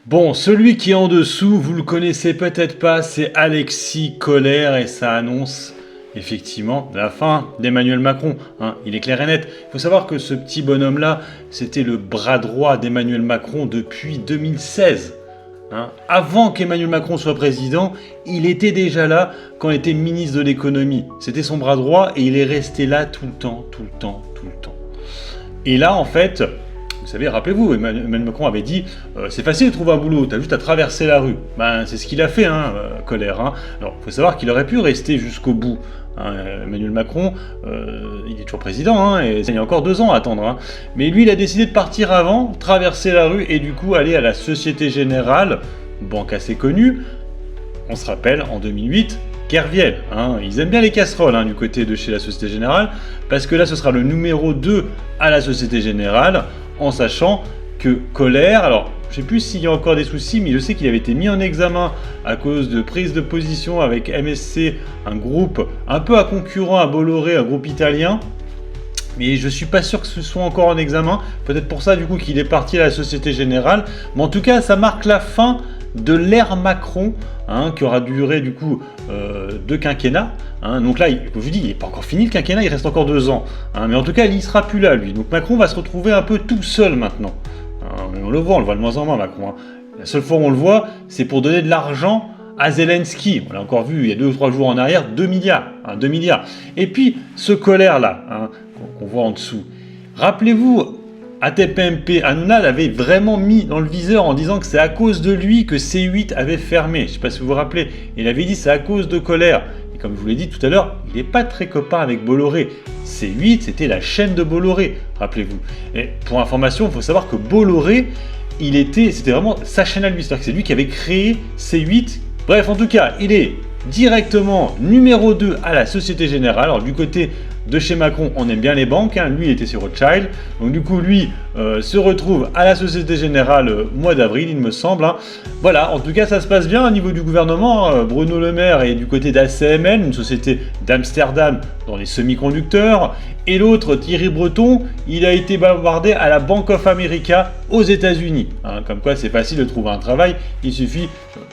Bon, celui qui est en dessous, vous le connaissez peut-être pas, c'est Alexis Kohler et ça annonce effectivement la fin d'Emmanuel Macron. Hein. Il est clair et net. Il faut savoir que ce petit bonhomme-là, c'était le bras droit d'Emmanuel Macron depuis 2016. Hein. Avant qu'Emmanuel Macron soit président, il était déjà là quand il était ministre de l'économie. C'était son bras droit et il est resté là tout le temps. Et là, en fait, vous savez, rappelez-vous, Emmanuel Macron avait dit c'est facile de trouver un boulot, t'as juste à traverser la rue. Ben, c'est ce qu'il a fait, Kohler. Hein. Alors, il faut savoir qu'il aurait pu rester jusqu'au bout. Hein. Emmanuel Macron, il est toujours président, hein, et il y a encore 2 ans à attendre. Hein. Mais lui, il a décidé de partir avant, traverser la rue et du coup aller à la Société Générale, banque assez connue. On se rappelle, en 2008, Kerviel. Hein. Ils aiment bien les casseroles du côté de chez la Société Générale, parce que là, ce sera le numéro 2 à la Société Générale, en sachant que Kohler, alors je ne sais plus s'il y a encore des soucis, mais je sais qu'il avait été mis en examen à cause de prise de position avec MSC, un groupe un peu à concurrent à Bolloré, un groupe italien. Mais je suis pas sûr que ce soit encore en examen. Peut-être pour ça du coup qu'il est parti à la Société Générale. Mais en tout cas, ça marque la fin de l'ère Macron, qui aura duré du coup 2 quinquennats. Donc là, comme je vous dis, il n'est pas encore fini le quinquennat, il reste encore 2 ans. Mais en tout cas, il ne sera plus là, lui. Donc Macron va se retrouver un peu tout seul maintenant. On le voit de moins en moins, Macron. La seule fois où on le voit, c'est pour donner de l'argent à Zelensky. On l'a encore vu il y a 2 ou 3 jours en arrière, 2 milliards. 2 milliards. Et puis, ce Kohler-là, qu'on voit en dessous. Rappelez-vous, ATP-MP, Hanouna l'avait vraiment mis dans le viseur en disant que c'est à cause de lui que C8 avait fermé. Je ne sais pas si vous vous rappelez. Il avait dit c'est à cause de Kohler. Et comme je vous l'ai dit tout à l'heure, il n'est pas très copain avec Bolloré. C8, c'était la chaîne de Bolloré, rappelez-vous. Et pour information, il faut savoir que Bolloré, c'était vraiment sa chaîne à lui. C'est-à-dire que c'est lui qui avait créé C8. Bref, en tout cas, il est directement numéro 2 à la Société Générale. Alors du côté de chez Macron, on aime bien les banques, lui il était sur Rothschild, donc du coup lui se retrouve à la Société Générale mois d'avril il me semble. Voilà, en tout cas ça se passe bien au niveau du gouvernement. Bruno Le Maire est du côté d'ACML, une société d'Amsterdam dans les semi-conducteurs, et l'autre, Thierry Breton, il a été bombardé à la Bank of America aux États-Unis. Comme quoi c'est facile de trouver un travail, il suffit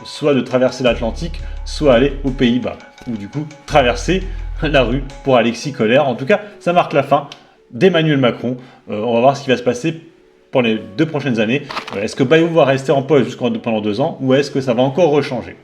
soit de traverser l'Atlantique, soit aller aux Pays-Bas, ou du coup traverser la rue pour Alexis Kohler. En tout cas, ça marque la fin d'Emmanuel Macron. On va voir ce qui va se passer pour les 2 prochaines années. Est-ce que Bayrou va rester en poste pendant 2 ans ou est-ce que ça va encore rechanger ?